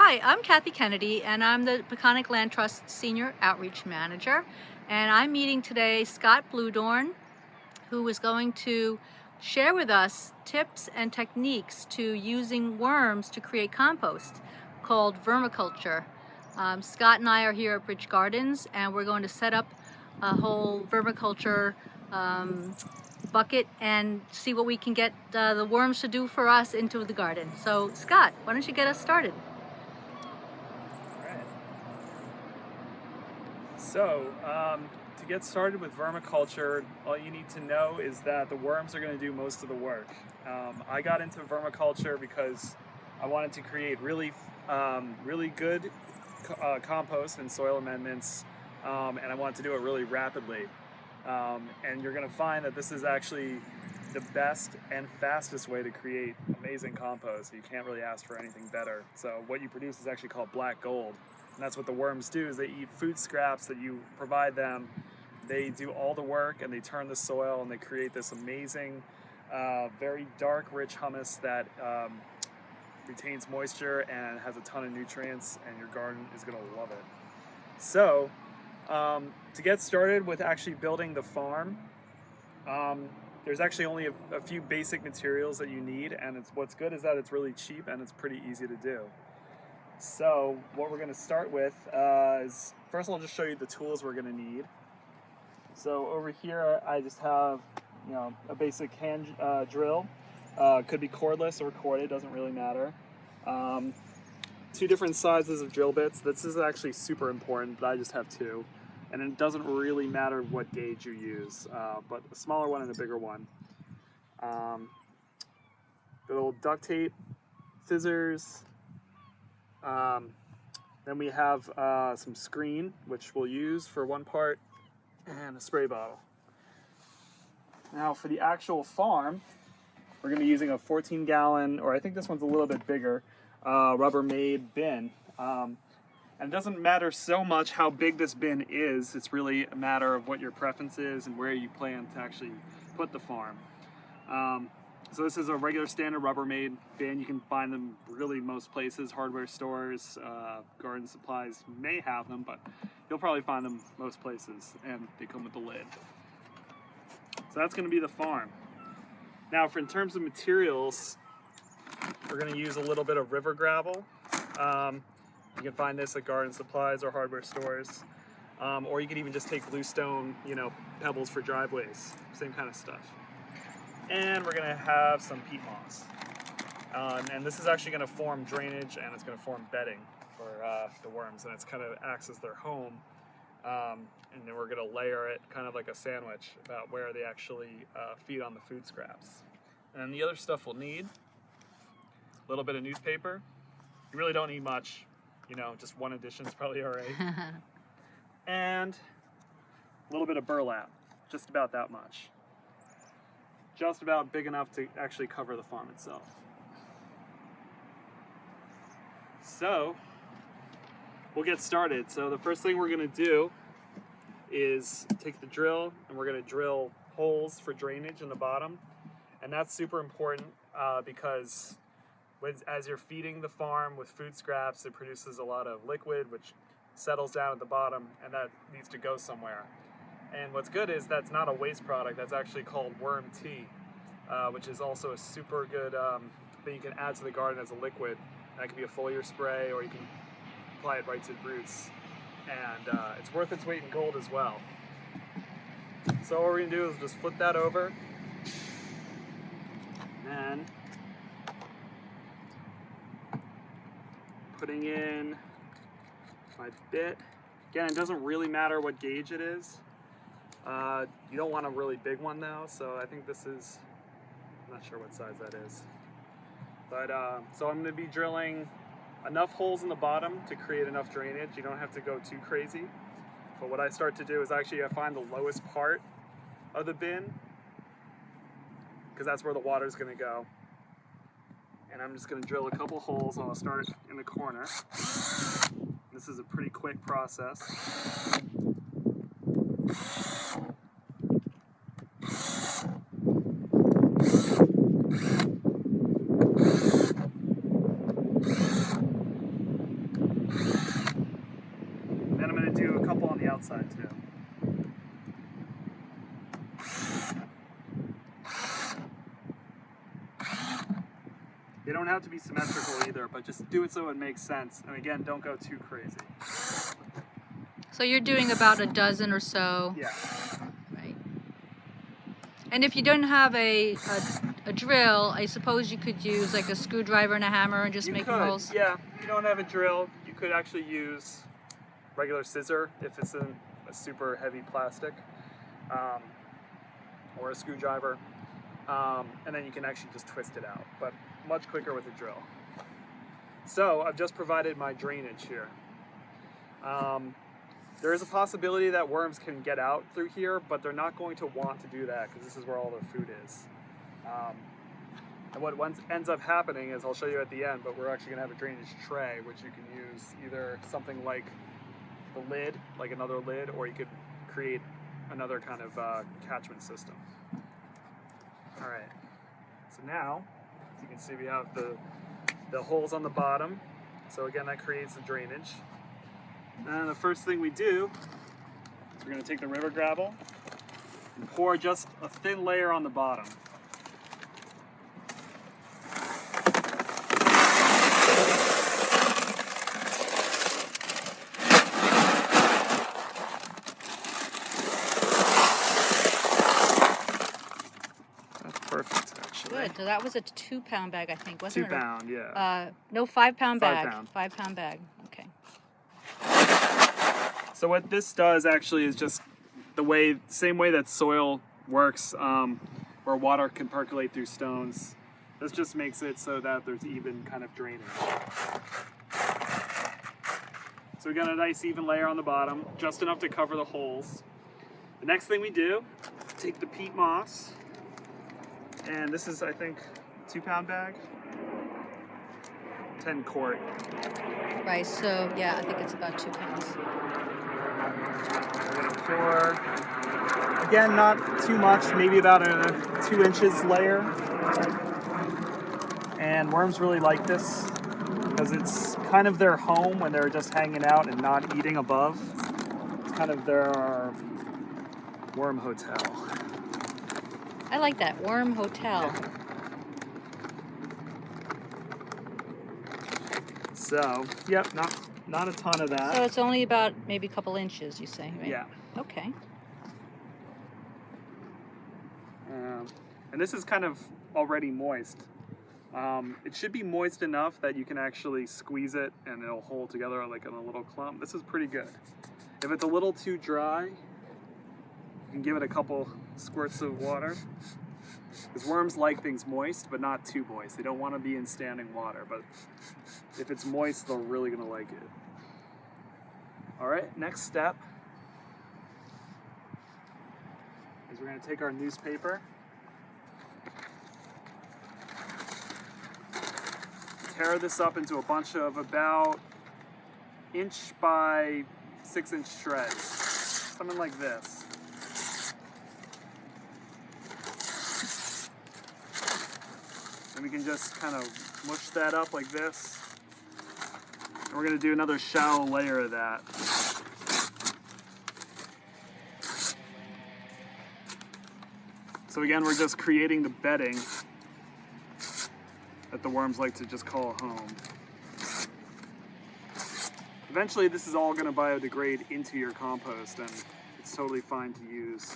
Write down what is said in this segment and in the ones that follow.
Hi, I'm Kathy Kennedy, and I'm the Peconic Land Trust Senior Outreach Manager. And I'm meeting today Scott Bluedorn, who is going to share with us tips and techniques to using worms to create compost called vermiculture. Scott and I are here at Bridge Gardens, and we're going to set up a whole vermiculture bucket and see what we can get the worms to do for us into the garden. So Scott, why don't you get us started? So, to get started with vermiculture, all you need to know is that the worms are going to do most of the work. I got into vermiculture because I wanted to create really good compost and soil amendments, and I wanted to do it really rapidly. And you're going to find that this is actually the best and fastest way to create amazing compost. You can't really ask for anything better. So what you produce is actually called black gold. And that's what the worms do, is they eat food scraps that you provide them. They do all the work and they turn the soil and they create this amazing, very dark, rich humus that retains moisture and has a ton of nutrients, and your garden is going to love it. So, to get started with actually building the farm, there's actually only a few basic materials that you need, and what's good is that it's really cheap and it's pretty easy to do. So what we're going to start with is, first I'll just show you the tools we're going to need. So over here I just have, a basic hand drill. Could be cordless or corded, doesn't really matter. Two different sizes of drill bits. This is actually super important, but I just have two. And it doesn't really matter what gauge you use, but a smaller one and a bigger one. Good old duct tape, scissors. Then we have some screen, which we'll use for one part, and a spray bottle. Now for the actual farm, we're going to be using a 14-gallon, or I think this one's a little bit bigger, Rubbermaid bin. And it doesn't matter so much how big this bin is, it's really a matter of what your preference is and where you plan to actually put the farm. So this is a regular standard Rubbermaid bin. You can find them really most places, hardware stores, garden supplies may have them, but you'll probably find them most places, and they come with the lid. So that's going to be the farm. Now in terms of materials, we're going to use a little bit of river gravel. You can find this at garden supplies or hardware stores, or you can even just take bluestone, pebbles for driveways, same kind of stuff. And we're going to have some peat moss. And this is actually going to form drainage, and it's going to form bedding for the worms, and it's kind of acts as their home. And then we're going to layer it kind of like a sandwich about where they actually feed on the food scraps. And the other stuff we'll need, a little bit of newspaper. You really don't need much, just one edition is probably all right. And a little bit of burlap, just about that much. Just about big enough to actually cover the farm itself. So, we'll get started. So the first thing we're going to do is take the drill, and we're going to drill holes for drainage in the bottom. And that's super important because as you're feeding the farm with food scraps, it produces a lot of liquid which settles down at the bottom, and that needs to go somewhere. And what's good is that's not a waste product. That's actually called worm tea, which is also a super good thing you can add to the garden as a liquid. That could be a foliar spray, or you can apply it right to the roots. And it's worth its weight in gold as well. So what we're going to do is just flip that over. And putting in my bit. Again, it doesn't really matter what gauge it is. You don't want a really big one though, so I think this is, I'm not sure what size that is. But so I'm going to be drilling enough holes in the bottom to create enough drainage. You don't have to go too crazy. But what I start to do is actually I find the lowest part of the bin, because that's where the water is going to go. And I'm just going to drill a couple holes, and I'll start in the corner. This is a pretty quick process. outside too. They don't have to be symmetrical either, but just do it so it makes sense. And again, don't go too crazy. So you're doing about a dozen or so. Yeah. Right. And if you don't have a drill, I suppose you could use like a screwdriver and a hammer and just make holes. Yeah. If you don't have a drill, you could actually use regular scissor if it's in a super heavy plastic, or a screwdriver. And then you can actually just twist it out, but much quicker with a drill. So I've just provided my drainage here. There is a possibility that worms can get out through here, but they're not going to want to do that because this is where all their food is. And what ends up happening is, I'll show you at the end, but we're actually gonna have a drainage tray, which you can use either something like the lid, like another lid, or you could create another kind of catchment system. All right, so now, as you can see, we have the holes on the bottom. So again, that creates the drainage. And the first thing we do is we're gonna take the river gravel and pour just a thin layer on the bottom. Perfect, actually. Good. So that was a 2-pound bag, I think, wasn't it? 2 pound, yeah. No, 5-pound bag. 5 pound. 5-pound bag. Okay. So what this does actually is just the same way that soil works, where water can percolate through stones. This just makes it so that there's even kind of drainage. So we got a nice even layer on the bottom, just enough to cover the holes. The next thing we do, take the peat moss. And this is, I think, 2-pound bag, 10 quart. Right, so yeah, I think it's about 2 pounds. We're gonna pour, again, not too much, maybe about a 2 inches layer. And worms really like this because it's kind of their home when they're just hanging out and not eating above. It's kind of their worm hotel. I like that, worm hotel. Yeah. So, yep, not a ton of that. So it's only about maybe a couple inches, you say, right? Yeah. Okay. And this is kind of already moist. It should be moist enough that you can actually squeeze it and it'll hold together like in a little clump. This is pretty good. If it's a little too dry, you can give it a couple squirts of water. Because worms like things moist, but not too moist. They don't want to be in standing water, but if it's moist, they're really gonna like it. All right, next step is we're gonna take our newspaper, tear this up into a bunch of about 1 by 6 inch shreds, something like this. And we can just kind of mush that up like this. And we're going to do another shallow layer of that. So again, we're just creating the bedding that the worms like to just call home. Eventually this is all going to biodegrade into your compost and it's totally fine to use.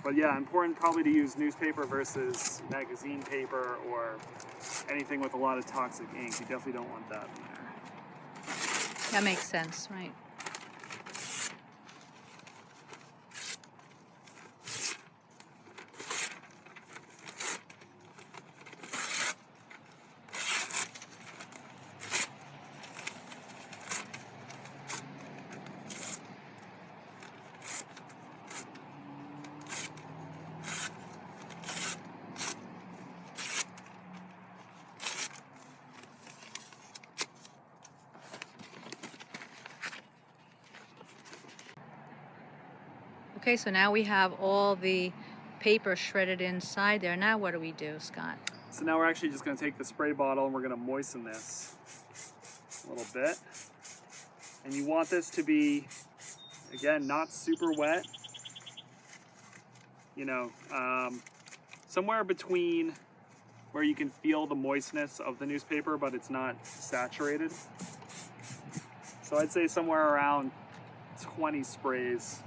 But yeah, important probably to use newspaper versus magazine paper or anything with a lot of toxic ink. You definitely don't want that in there. That makes sense, right? Okay, so now we have all the paper shredded inside there. Now what do we do, Scott? So now we're actually just going to take the spray bottle and we're going to moisten this. a little bit. And you want this to be, again, not super wet. You know, somewhere between where you can feel the moistness of the newspaper, but it's not saturated. So I'd say somewhere around 20 sprays,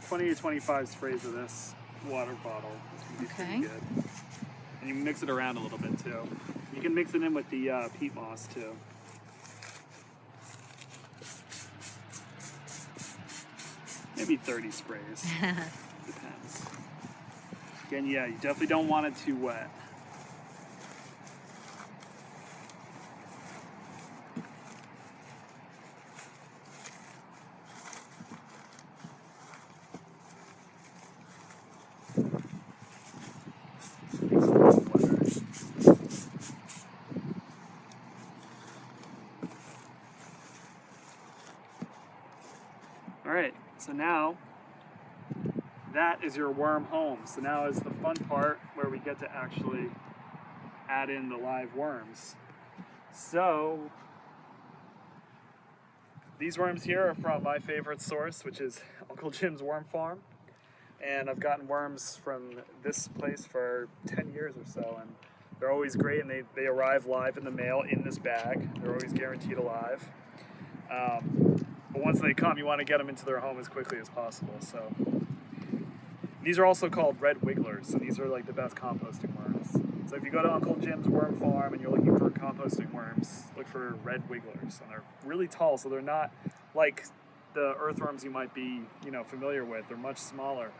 20 to 25 sprays of this water bottle. This would be pretty good. And you can mix it around a little bit too. You can mix it in with the peat moss too. Maybe 30 sprays. Depends. Again, yeah, you definitely don't want it too wet. All right, so now that is your worm home. So now is the fun part where we get to actually add in the live worms. So these worms here are from my favorite source, which is Uncle Jim's Worm Farm. And I've gotten worms from this place for 10 years or so, and they're always great, and they arrive live in the mail in this bag. They're always guaranteed alive. But once they come, you want to get them into their home as quickly as possible. So these are also called red wigglers, and these are like the best composting worms. So if you go to Uncle Jim's Worm Farm and you're looking for composting worms, look for red wigglers, and they're really tall, so they're not like the earthworms you might be, familiar with. They're much smaller,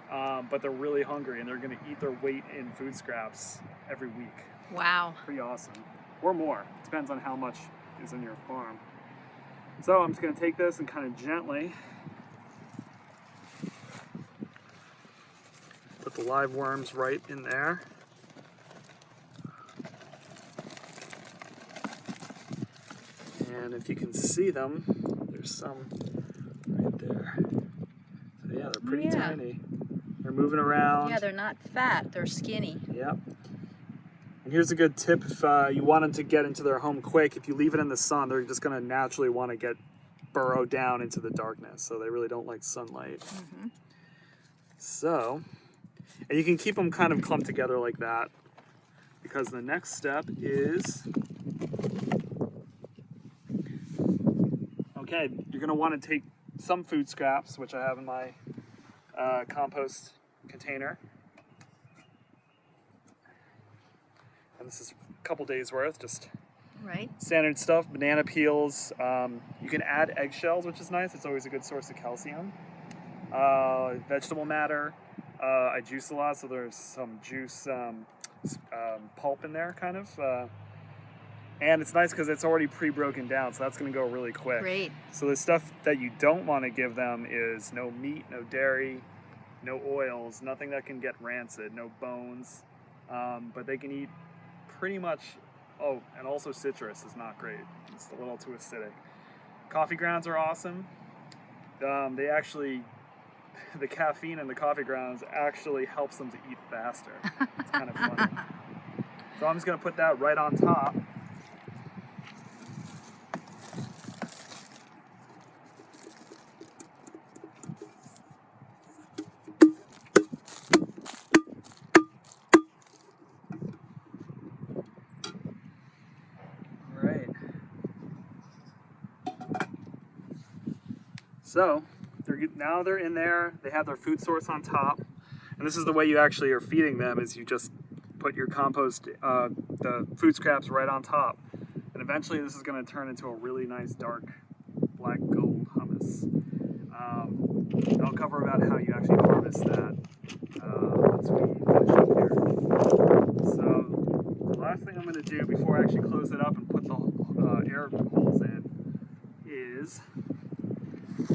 but they're really hungry, and they're going to eat their weight in food scraps every week. Wow. Pretty awesome. Or more. Depends on how much is in your farm. So I'm just going to take this and kind of gently put the live worms right in there. And if you can see them, there's some right there. So yeah, they're pretty tiny. They're moving around. Yeah, they're not fat, they're skinny. Yep. And here's a good tip if you want them to get into their home quick. If you leave it in the sun, they're just going to naturally want to burrow down into the darkness. So they really don't like sunlight. Mm-hmm. So, and you can keep them kind of clumped together like that, because the next step is, okay, you're going to want to take some food scraps, which I have in my compost container. And this is a couple days worth, just standard stuff, banana peels. You can add eggshells, which is nice. It's always a good source of calcium. Vegetable matter. I juice a lot, so there's some juice pulp in there, kind of. And it's nice because it's already pre-broken down, so that's going to go really quick. Great. So the stuff that you don't want to give them is no meat, no dairy, no oils, nothing that can get rancid, no bones. But they can eat pretty much, and also citrus is not great. It's a little too acidic. Coffee grounds are awesome. They actually, the caffeine in the coffee grounds actually helps them to eat faster. It's kind of funny. So I'm just going to put that right on top. So now they're in there, they have their food source on top, and this is the way you actually are feeding them, is you just put your compost, the food scraps right on top, and eventually this is going to turn into a really nice dark black gold hummus. And I'll cover about how you actually harvest that once we finish up here. So the last thing I'm going to do before I actually close it up and put the air holes in is,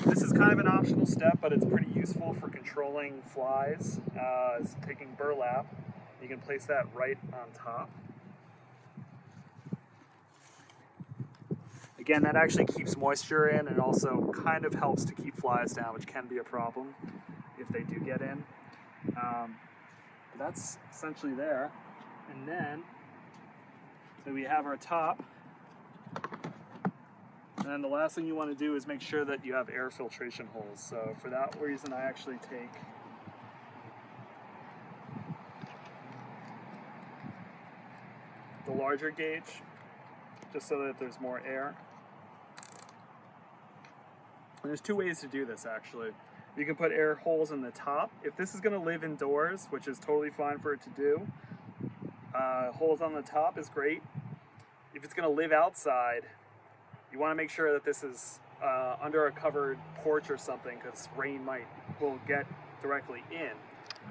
this is kind of an optional step, but it's pretty useful for controlling flies. Is taking burlap. You can place that right on top. Again, that actually keeps moisture in and also kind of helps to keep flies down, which can be a problem if they do get in. But that's essentially there. And then, so we have our top. And then the last thing you want to do is make sure that you have air filtration holes. So for that reason, I actually take the larger gauge, just so that there's more air. And there's two ways to do this actually. You can put air holes in the top. If this is going to live indoors, which is totally fine for it to do, holes on the top is great. If it's going to live outside, you want to make sure that this is under a covered porch or something, because rain will get directly in.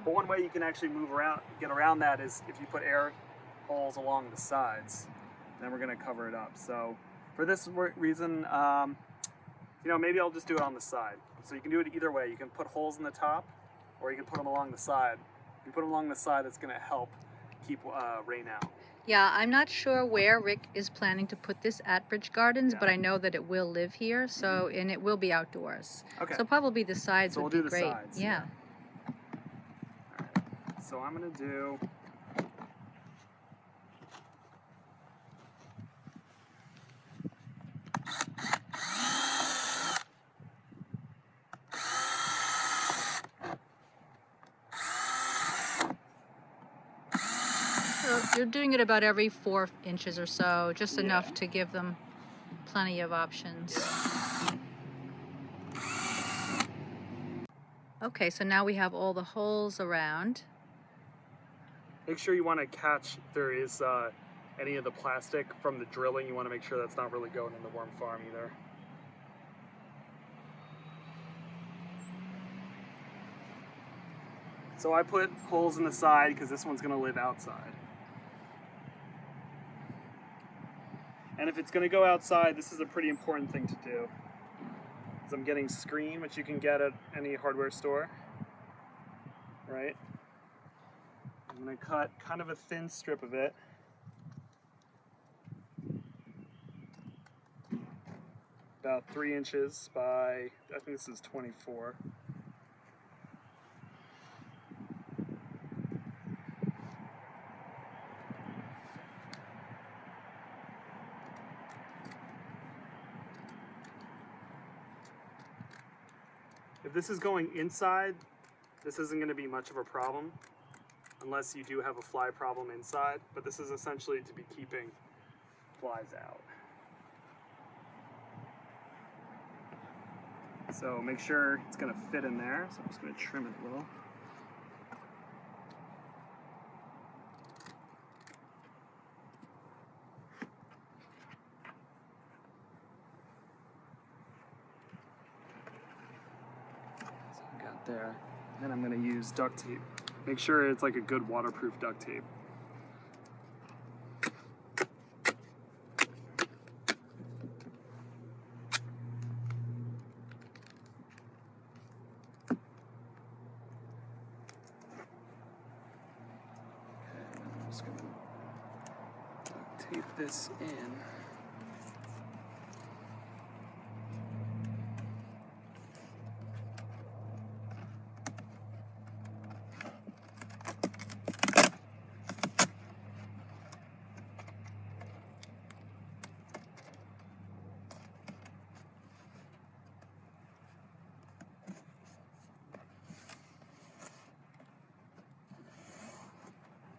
But one way you can actually get around that is if you put air holes along the sides. Then we're going to cover it up. So for this reason, maybe I'll just do it on the side. So you can do it either way. You can put holes in the top, or you can put them along the side. If you put them along the side, that's going to help keep rain out. Yeah, I'm not sure where Rick is planning to put this at Bridge Gardens, Yeah. but I know that it will live here, so and it will be outdoors. Okay. So probably the sides So would we'll be do the great. sides, Yeah. All right. So I'm going to do So you're doing it about every 4 inches or so, just Yeah. enough to give them plenty of options. Okay, so now we have all the holes around. Make sure you want to catch if there is any of the plastic from the drilling. You want to make sure that's not really going in the worm farm either. So I put holes in the side because this one's going to live outside. And if it's going to go outside, this is a pretty important thing to do. Because I'm getting screen, which you can get at any hardware store. Right? I'm going to cut kind of a thin strip of it. About 3 inches by, I think this is 24. If this is going inside, this isn't going to be much of a problem, unless you do have a fly problem inside, but this is essentially to be keeping flies out. So make sure it's going to fit in there, so I'm just going to trim it a little. There. Then I'm going to use duct tape. Make sure it's like a good waterproof duct tape. Okay, I'm just going to duct tape this in.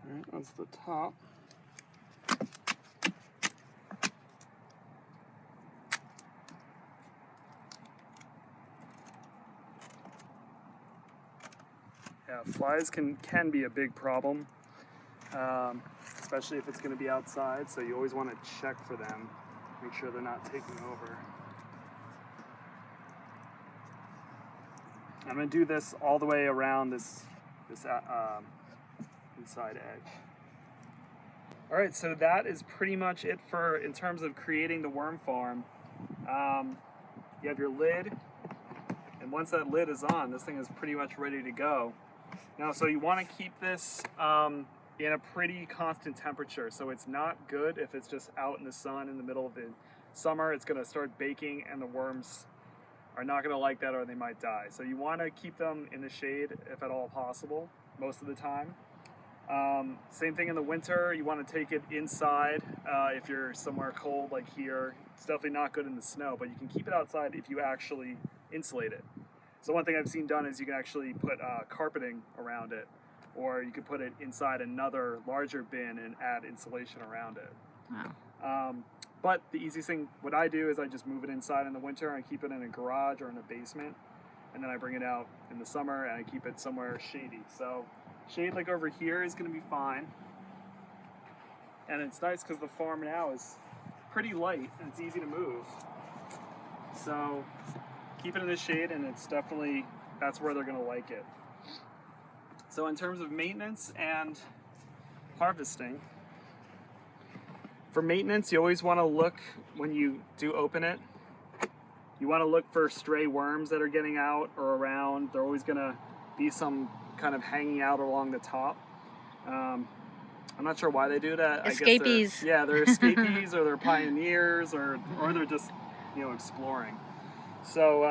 Alright, that's the top. Yeah, flies can be a big problem, especially if it's going to be outside, so you always want to check for them, make sure they're not taking over. I'm going to do this all the way around this inside edge. All right, so that is pretty much it in terms of creating the worm farm. You have your lid, and once that lid is on, this thing is pretty much ready to go. Now, so you want to keep this in a pretty constant temperature, so it's not good if it's just out in the sun in the middle of the summer. It's going to start baking, and the worms are not going to like that, or they might die. So you want to keep them in the shade if at all possible, most of the time. Same thing in the winter, you want to take it inside if you're somewhere cold like here. It's definitely not good in the snow, but you can keep it outside if you actually insulate it. So one thing I've seen done is you can actually put carpeting around it, or you could put it inside another larger bin and add insulation around it. Wow. But the easiest thing, what I do is I just move it inside in the winter and I keep it in a garage or in a basement, and then I bring it out in the summer and I keep it somewhere shady. So shade like over here is going to be fine, and it's nice because the farm now is pretty light and it's easy to move. So keep it in the shade, and it's definitely, that's where they're going to like it. So in terms of maintenance and harvesting, for maintenance, you always want to look when you do open it. You want to look for stray worms that are getting out or around. They're always going to be some kind of hanging out along the top. I'm not sure why they do that. Escapees. They're escapees, or they're pioneers, or they're just, exploring. So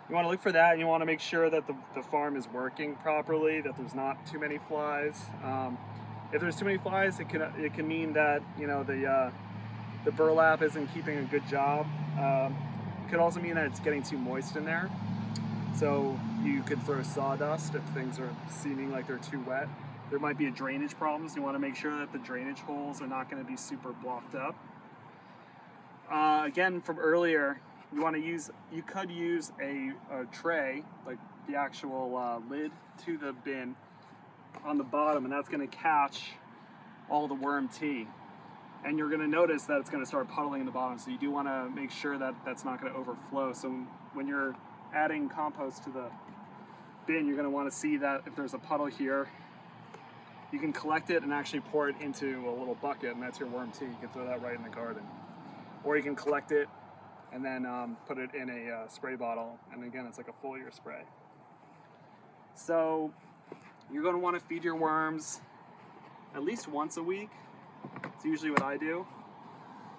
you want to look for that, and you want to make sure that the farm is working properly, that there's not too many flies. If there's too many flies, it can mean that the burlap isn't keeping a good job. It could also mean that it's getting too moist in there. So you could throw sawdust if things are seeming like they're too wet. There might be a drainage problem, so you want to make sure that the drainage holes are not going to be super blocked up. Again, from earlier, you could use a tray, like the actual lid to the bin on the bottom, and that's going to catch all the worm tea. And you're going to notice that it's going to start puddling in the bottom, so you do want to make sure that that's not going to overflow. So when you're adding compost to the bin, you're going to want to see that if there's a puddle here, you can collect it and actually pour it into a little bucket, and that's your worm tea. You can throw that right in the garden. Or you can collect it and then put it in a spray bottle, and again, it's like a foliar spray. So you're going to want to feed your worms at least once a week. It's usually what I do.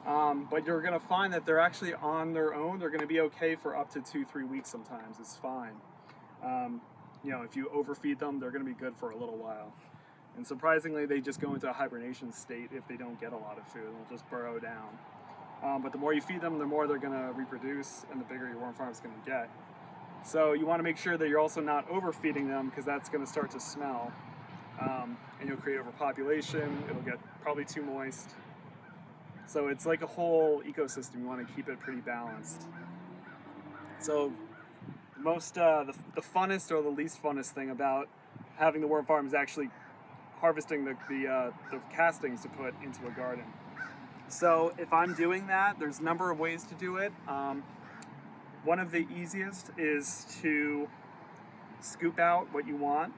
But you're going to find that they're actually on their own. They're going to be okay for up to 2-3 weeks sometimes. It's fine. If you overfeed them, they're going to be good for a little while. And surprisingly, they just go into a hibernation state if they don't get a lot of food. They'll just burrow down. But the more you feed them, the more they're going to reproduce, and the bigger your worm farm is going to get. So you want to make sure that you're also not overfeeding them, because that's going to start to smell. And you'll create overpopulation. It'll get probably too moist. So it's like a whole ecosystem. You want to keep it pretty balanced. So the funnest or the least funnest thing about having the worm farm is actually harvesting the castings to put into a garden. So if I'm doing that, there's a number of ways to do it. One of the easiest is to scoop out what you want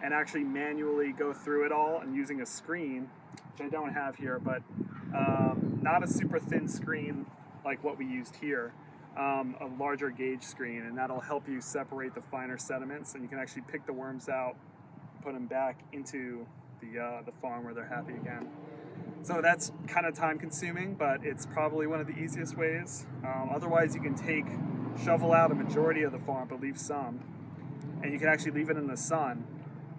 and actually manually go through it all, and using a screen, which I don't have here, but not a super thin screen like what we used here, a larger gauge screen, and that'll help you separate the finer sediments, and you can actually pick the worms out, put them back into the farm where they're happy again. So that's kind of time consuming, but it's probably one of the easiest ways. Otherwise, you can shovel out a majority of the farm, but leave some, and you can actually leave it in the sun,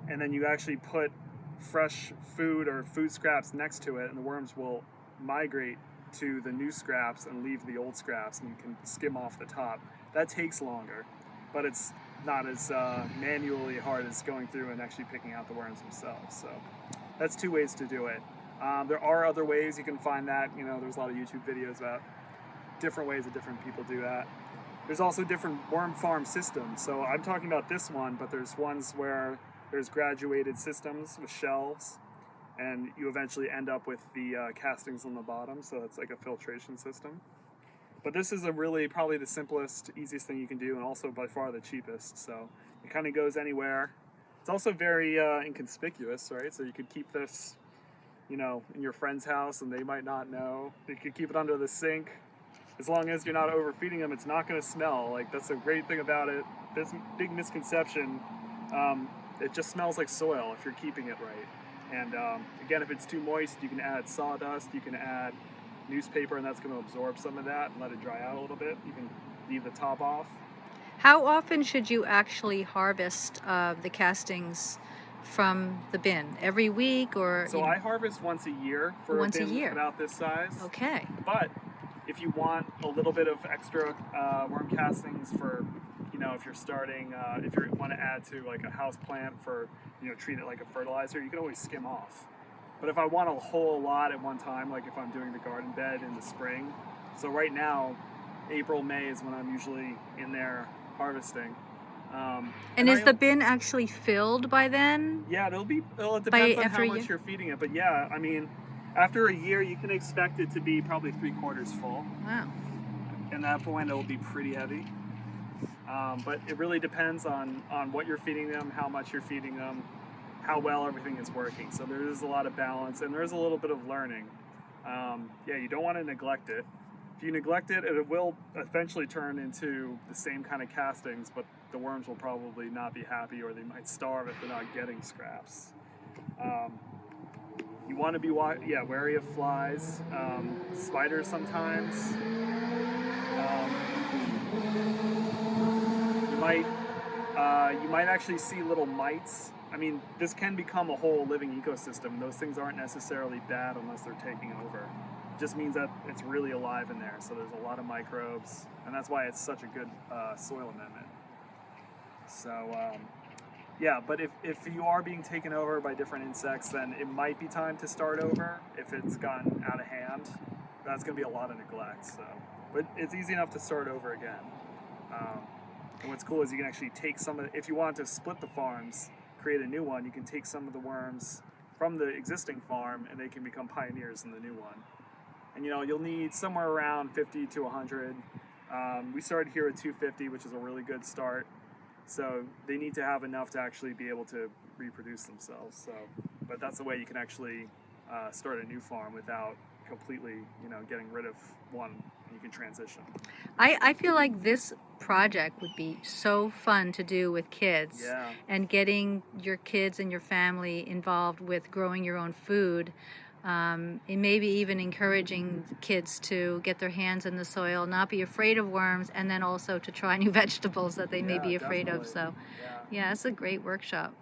and then you actually put fresh food or food scraps next to it, and the worms will migrate to the new scraps and leave the old scraps, and you can skim off the top. That takes longer, but it's not as manually hard as going through and actually picking out the worms themselves. So that's two ways to do it. There are other ways you can find that. There's a lot of YouTube videos about different ways that different people do that. There's also different worm farm systems. So I'm talking about this one, but there's ones where there's graduated systems with shelves, and you eventually end up with the castings on the bottom, so it's like a filtration system. But this is probably the simplest, easiest thing you can do, and also by far the cheapest. So it kind of goes anywhere. It's also very inconspicuous, right? So you could keep this, in your friend's house, and they might not know. You could keep it under the sink. As long as you're not overfeeding them, it's not going to smell. Like, that's a great thing about it. This big misconception, it just smells like soil if you're keeping it right. And again, if it's too moist, you can add sawdust, you can add newspaper, and that's going to absorb some of that and let it dry out a little bit. You can leave the top off. How often should you actually harvest the castings from the bin? Every week or? So I harvest once a year for Once a bin year. about this size. Okay. But if you want a little bit of extra worm castings for, if you're starting, if you want to add to like a house plant for, treat it like a fertilizer, you can always skim off. But if I want a whole lot at one time, like if I'm doing the garden bed in the spring, so right now, April, May is when I'm usually in there harvesting. And is the bin actually filled by then? Yeah, it depends on how much year? you're feeding it. But yeah, I mean, after a year, you can expect it to be probably 3/4 full. Wow. And that point, it'll be pretty heavy. But it really depends on what you're feeding them, how much you're feeding them, how well everything is working. So there is a lot of balance, and there is a little bit of learning. Yeah, you don't want to neglect it. If you neglect it, it will eventually turn into the same kind of castings, but the worms will probably not be happy, or they might starve if they're not getting scraps. You want to be wary of flies, spiders sometimes. You might actually see little mites. I mean, this can become a whole living ecosystem. Those things aren't necessarily bad unless they're taking over. It just means that it's really alive in there, so there's a lot of microbes, and that's why it's such a good soil amendment. So, yeah, but if you are being taken over by different insects, then it might be time to start over. If it's gotten out of hand, that's going to be a lot of neglect. So, but it's easy enough to start over again. And what's cool is you can actually take if you want to split the farms, create a new one, you can take some of the worms from the existing farm and they can become pioneers in the new one. And you'll need somewhere around 50 to 100. We started here at 250, which is a really good start. So they need to have enough to actually be able to reproduce themselves. So, but that's the way you can actually start a new farm without completely, getting rid of one. You can transition. I feel like this project would be so fun to do with kids. Yeah. And getting your kids and your family involved with growing your own food. And maybe even encouraging kids to get their hands in the soil, not be afraid of worms, and then also to try new vegetables that they may be afraid of. Definitely. So, yeah, it's a great workshop.